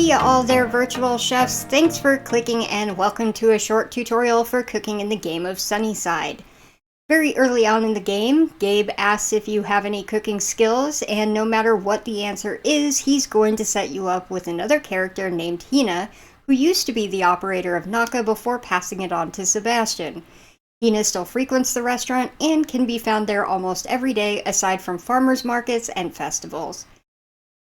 Hey all there virtual chefs, thanks for clicking and welcome to a short tutorial for cooking in the game of SunnySide. Very early on in the game, Gabe asks if you have any cooking skills, and no matter what the answer is, he's going to set you up with another character named Hina, who used to be the operator of Naka before passing it on to Sebastian. Hina still frequents the restaurant and can be found there almost every day aside from farmers markets and festivals.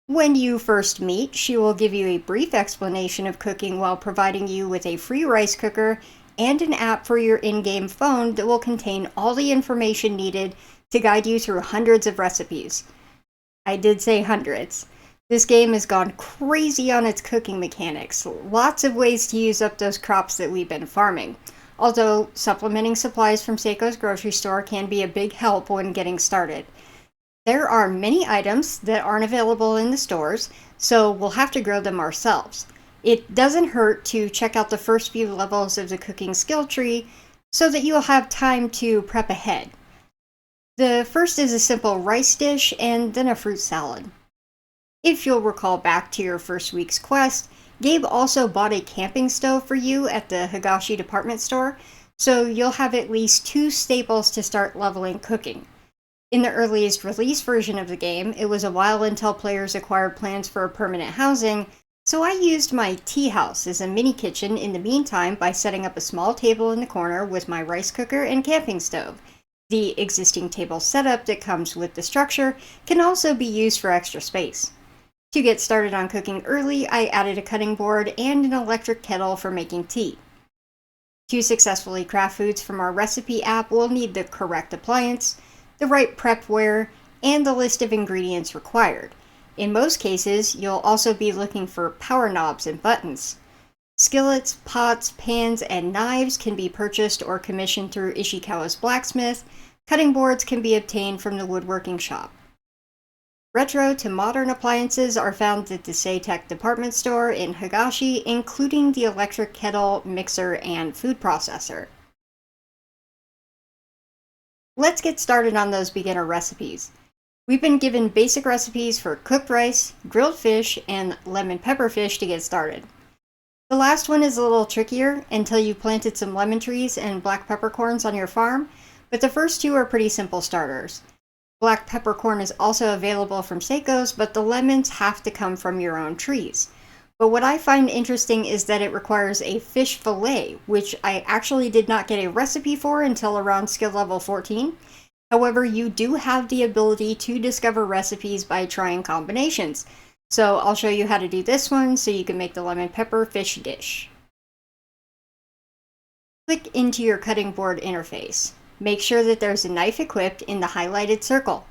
When you first meet, she will give you a brief explanation of cooking while providing you with a free rice cooker and an app for your in-game phone that will contain all the information needed to guide you through hundreds of recipes. I did say hundreds. This game has gone crazy on its cooking mechanics. Lots of ways to use up those crops that we've been farming. Although supplementing supplies from Seiko's grocery store can be a big help when getting started. There are many items that aren't available in the stores, so we'll have to grow them ourselves. It doesn't hurt to check out the first few levels of the cooking skill tree so that you'll have time to prep ahead. The first is a simple rice dish and then a fruit salad. If you'll recall back to your first week's quest, Gabe also bought a camping stove for you at the Higashi department store, so you'll have at least 2 staples to start leveling cooking. In the earliest release version of the game, it was a while until players acquired plans for permanent housing, so I used my tea house as a mini kitchen in the meantime by setting up a small table in the corner with my rice cooker and camping stove. The existing table setup that comes with the structure can also be used for extra space. To get started on cooking early, I added a cutting board and an electric kettle for making tea. To successfully craft foods from our recipe app, we'll need the correct appliance, the right prepware, and the list of ingredients required. In most cases, you'll also be looking for power knobs and buttons. Skillets, pots, pans, and knives can be purchased or commissioned through Ishikawa's blacksmith. Cutting boards can be obtained from the woodworking shop. Retro to modern appliances are found at the Seitech department store in Higashi, including the electric kettle, mixer, and food processor. Let's get started on those beginner recipes. We've been given basic recipes for cooked rice, grilled fish, and lemon pepper fish to get started. The last one is a little trickier until you've planted some lemon trees and black peppercorns on your farm, but the first 2 are pretty simple starters. Black peppercorn is also available from Seiko's, but the lemons have to come from your own trees. But what I find interesting is that it requires a fish fillet, which I actually did not get a recipe for until around skill level 14. However, you do have the ability to discover recipes by trying combinations. So I'll show you how to do this one so you can make the lemon pepper fish dish. Click into your cutting board interface. Make sure that there's a knife equipped in the highlighted circle.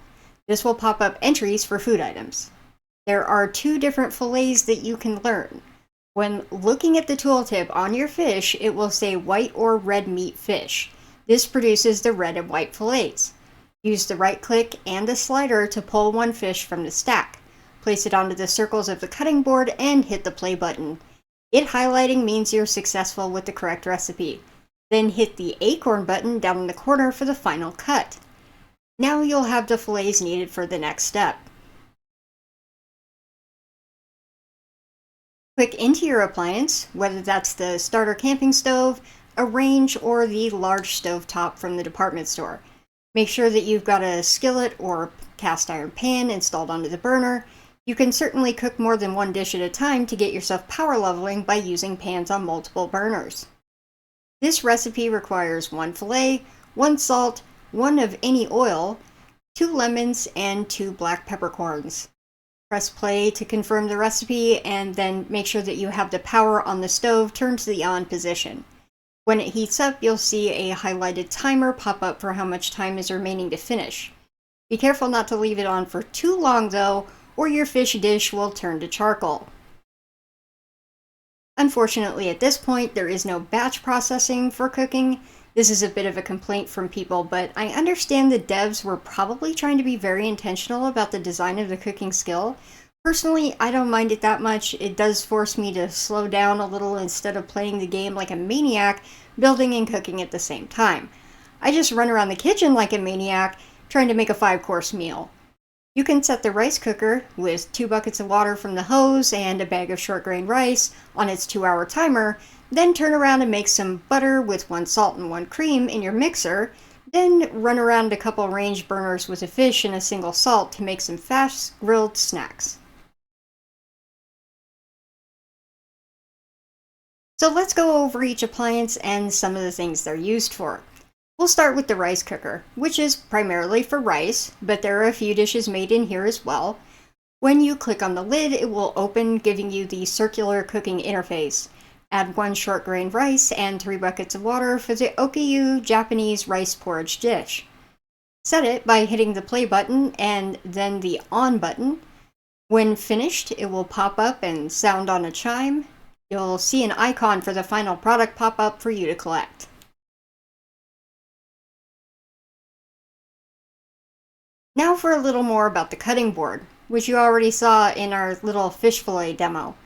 This will pop up entries for food items. There are 2 different fillets that you can learn. When looking at the tooltip on your fish, it will say white or red meat fish. This produces the red and white fillets. Use the right click and the slider to pull one fish from the stack. Place it onto the circles of the cutting board and hit the play button. It highlighting means you're successful with the correct recipe. Then hit the acorn button down in the corner for the final cut. Now you'll have the fillets needed for the next step. Click into your appliance, whether that's the starter camping stove, a range, or the large stove top from the department store. Make sure that you've got a skillet or cast iron pan installed onto the burner. You can certainly cook more than 1 dish at a time to get yourself power leveling by using pans on multiple burners. This recipe requires 1 fillet, 1 salt, 1 of any oil, 2 lemons, and 2 black peppercorns. Press play to confirm the recipe and then make sure that you have the power on the stove turned to the on position. When it heats up, you'll see a highlighted timer pop up for how much time is remaining to finish. Be careful not to leave it on for too long though, or your fish dish will turn to charcoal. Unfortunately, at this point, there is no batch processing for cooking. This is a bit of a complaint from people, but I understand the devs were probably trying to be very intentional about the design of the cooking skill. Personally, I don't mind it that much. It does force me to slow down a little instead of playing the game like a maniac, building and cooking at the same time. I just run around the kitchen like a maniac, trying to make a 5-course meal. You can set the rice cooker with 2 buckets of water from the hose and a bag of short grain rice on its 2-hour timer, then turn around and make some butter with 1 salt and 1 cream in your mixer, then run around a couple range burners with a fish and a single salt to make some fast grilled snacks. So let's go over each appliance and some of the things they're used for. We'll start with the rice cooker, which is primarily for rice, but there are a few dishes made in here as well. When you click on the lid, it will open, giving you the circular cooking interface. Add 1 short grain rice and 3 buckets of water for the Okayu Japanese rice porridge dish. Set it by hitting the play button and then the on button. When finished, it will pop up and sound on a chime. You'll see an icon for the final product pop up for you to collect. Now for a little more about the cutting board, which you already saw in our little fish fillet demo.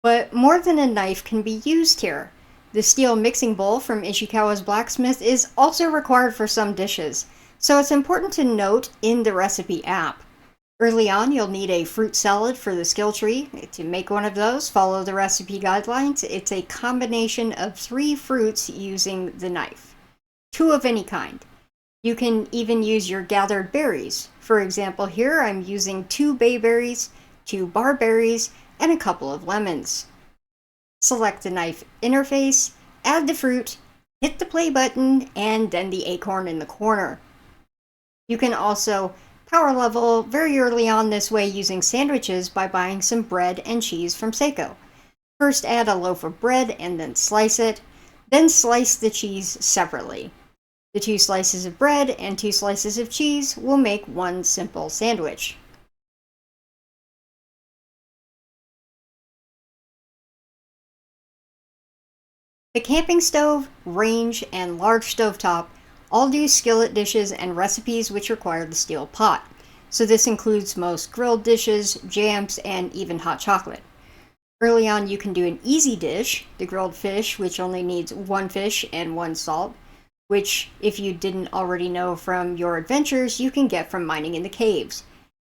But more than a knife can be used here. The steel mixing bowl from Ishikawa's blacksmith is also required for some dishes, so it's important to note in the recipe app. Early on, you'll need a fruit salad for the skill tree. To make one of those, follow the recipe guidelines. It's a combination of 3 fruits using the knife, 2 of any kind. You can even use your gathered berries. For example, here I'm using 2 bayberries, 2 barberries, and a couple of lemons. Select the knife interface, add the fruit, hit the play button, and then the acorn in the corner. You can also power level very early on this way using sandwiches by buying some bread and cheese from Seiko. First add a loaf of bread and then slice it, then slice the cheese separately. The 2 slices of bread and 2 slices of cheese will make 1 simple sandwich. The camping stove, range, and large stovetop all do skillet dishes and recipes which require the steel pot. So this includes most grilled dishes, jams, and even hot chocolate. Early on you can do an easy dish, the grilled fish, which only needs 1 fish and 1 salt, which, if you didn't already know from your adventures, you can get from mining in the caves.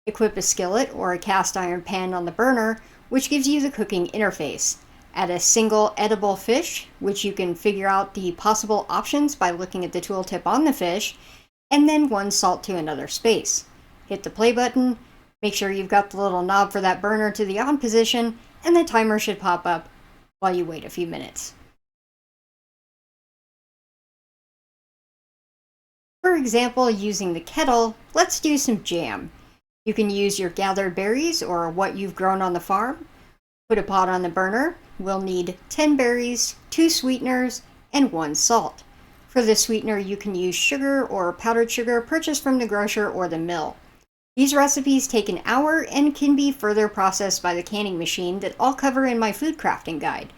Equip a skillet or a cast iron pan on the burner, which gives you the cooking interface. Add a single edible fish, which you can figure out the possible options by looking at the tooltip on the fish, and then 1 salt to another space. Hit the play button, make sure you've got the little knob for that burner to the on position, and the timer should pop up while you wait a few minutes. For example, using the kettle, let's do some jam. You can use your gathered berries or what you've grown on the farm. Put a pot on the burner. We'll need 10 berries, 2 sweeteners, and 1 salt. For the sweetener, you can use sugar or powdered sugar purchased from the grocer or the mill. These recipes take an hour and can be further processed by the canning machine that I'll cover in my food crafting guide.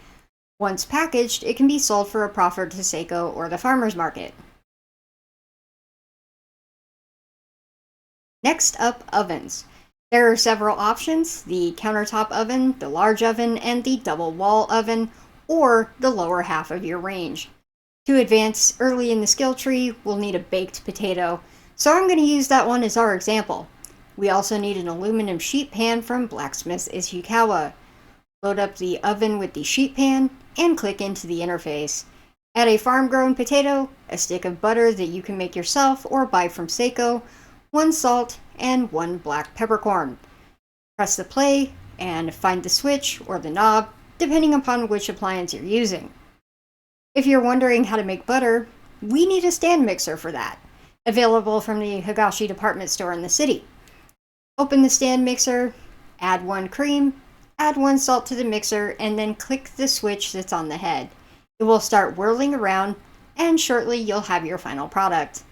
Once packaged, it can be sold for a profit to Seiko or the farmer's market. Next up, ovens. There are several options: the countertop oven, the large oven, and the double wall oven, or the lower half of your range. To advance early in the skill tree, we'll need a baked potato, so I'm going to use that one as our example. We also need an aluminum sheet pan from Blacksmith Ishikawa. Load up the oven with the sheet pan and click into the interface. Add a farm-grown potato, a stick of butter that you can make yourself or buy from Seiko, 1 salt, and 1 black peppercorn. Press the play and find the switch or the knob, depending upon which appliance you're using. If you're wondering how to make butter, we need a stand mixer for that, available from the Higashi department store in the city. Open the stand mixer, add 1 cream, add 1 salt to the mixer, and then click the switch that's on the head. It will start whirling around, and shortly you'll have your final product.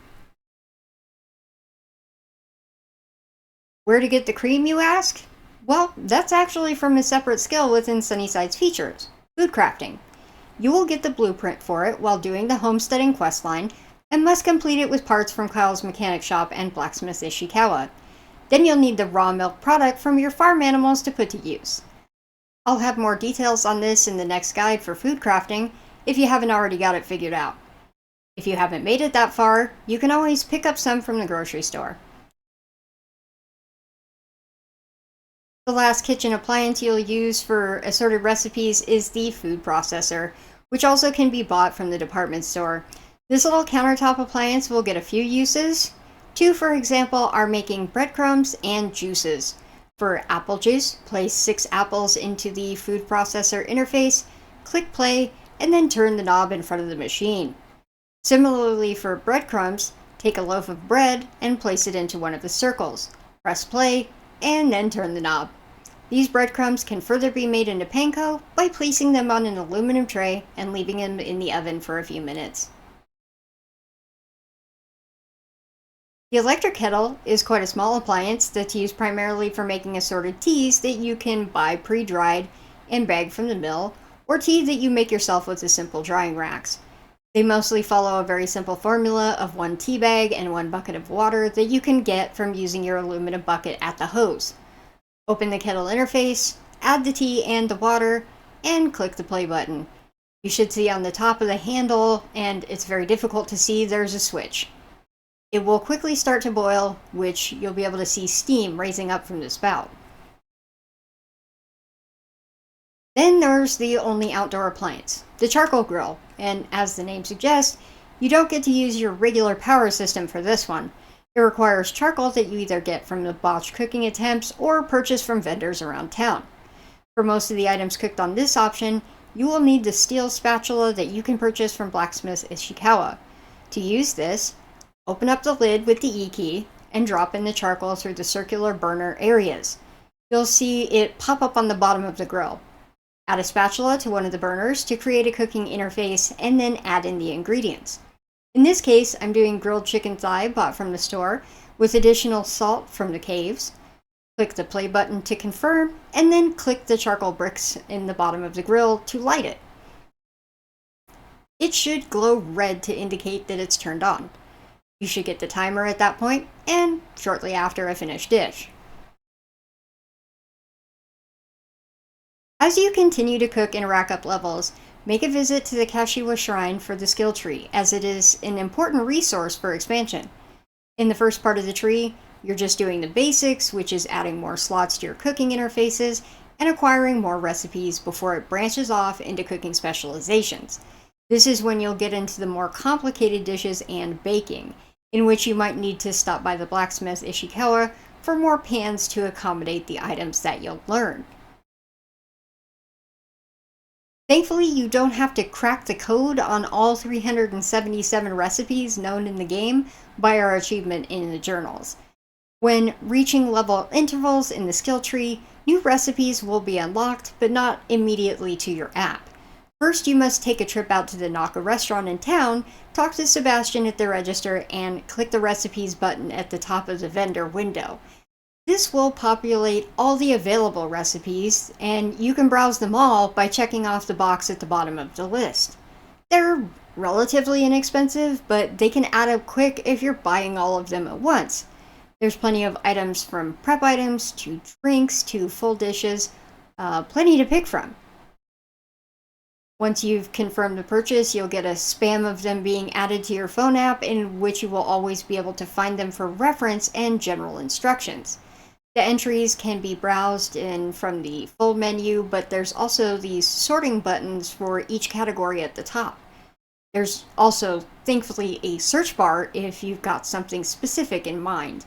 Where to get the cream, you ask? Well, that's actually from a separate skill within SunnySide's features, food crafting. You will get the blueprint for it while doing the homesteading questline, and must complete it with parts from Kyle's mechanic shop and Blacksmith Ishikawa. Then you'll need the raw milk product from your farm animals to put to use. I'll have more details on this in the next guide for food crafting if you haven't already got it figured out. If you haven't made it that far, you can always pick up some from the grocery store. The last kitchen appliance you'll use for assorted recipes is the food processor, which also can be bought from the department store. This little countertop appliance will get a few uses. Two, for example, are making breadcrumbs and juices. For apple juice, place 6 apples into the food processor interface, click play, and then turn the knob in front of the machine. Similarly for breadcrumbs, take a loaf of bread and place it into one of the circles. Press play, and then turn the knob. These breadcrumbs can further be made into panko by placing them on an aluminum tray and leaving them in the oven for a few minutes. The electric kettle is quite a small appliance that's used primarily for making assorted teas that you can buy pre-dried and bag from the mill, or tea that you make yourself with the simple drying racks. They mostly follow a very simple formula of 1 tea bag and 1 bucket of water that you can get from using your aluminum bucket at the hose. Open the kettle interface, add the tea and the water, and click the play button. You should see on the top of the handle, and it's very difficult to see, there's a switch. It will quickly start to boil, which you'll be able to see steam raising up from the spout. Then there's the only outdoor appliance, the charcoal grill, and as the name suggests, you don't get to use your regular power system for this one. It requires charcoal that you either get from the botched cooking attempts or purchase from vendors around town. For most of the items cooked on this option, you will need the steel spatula that you can purchase from Blacksmith Ishikawa. To use this, open up the lid with the E key and drop in the charcoal through the circular burner areas. You'll see it pop up on the bottom of the grill. Add a spatula to one of the burners to create a cooking interface and then add in the ingredients. In this case, I'm doing grilled chicken thigh bought from the store with additional salt from the caves. Click the play button to confirm and then click the charcoal bricks in the bottom of the grill to light it. It should glow red to indicate that it's turned on. You should get the timer at that point, and shortly after a finished dish. As you continue to cook and rack up levels, make a visit to the Kashiwa Shrine for the skill tree, as it is an important resource for expansion. In the first part of the tree, you're just doing the basics, which is adding more slots to your cooking interfaces and acquiring more recipes before it branches off into cooking specializations. This is when you'll get into the more complicated dishes and baking, in which you might need to stop by the Blacksmith Ishikawa for more pans to accommodate the items that you'll learn. Thankfully, you don't have to crack the code on all 377 recipes known in the game by our achievement in the journals. When reaching level intervals in the skill tree, new recipes will be unlocked, but not immediately to your app. First, you must take a trip out to the Naka restaurant in town, talk to Sebastian at the register, and click the recipes button at the top of the vendor window. This will populate all the available recipes, and you can browse them all by checking off the box at the bottom of the list. They're relatively inexpensive, but they can add up quick if you're buying all of them at once. There's plenty of items from prep items to drinks to full dishes, plenty to pick from. Once you've confirmed the purchase, you'll get a spam of them being added to your phone app, in which you will always be able to find them for reference and general instructions. The entries can be browsed in from the full menu, but there's also these sorting buttons for each category at the top. There's also, thankfully, a search bar if you've got something specific in mind.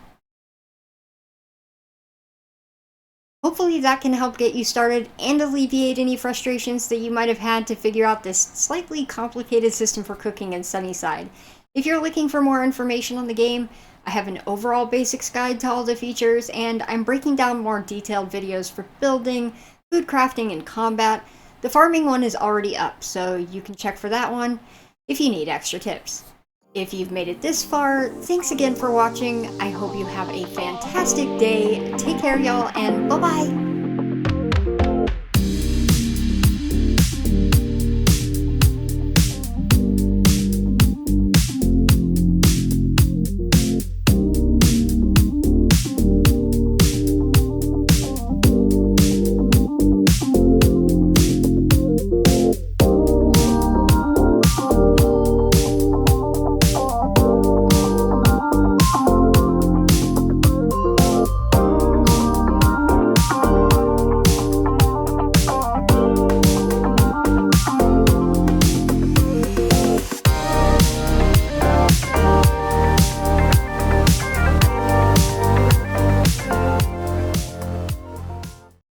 Hopefully that can help get you started and alleviate any frustrations that you might have had to figure out this slightly complicated system for cooking in SunnySide. If you're looking for more information on the game, I have an overall basics guide to all the features, and I'm breaking down more detailed videos for building, food crafting, and combat. The farming one is already up, so you can check for that one if you need extra tips. If you've made it this far, thanks again for watching. I hope you have a fantastic day. Take care, y'all, and bye-bye!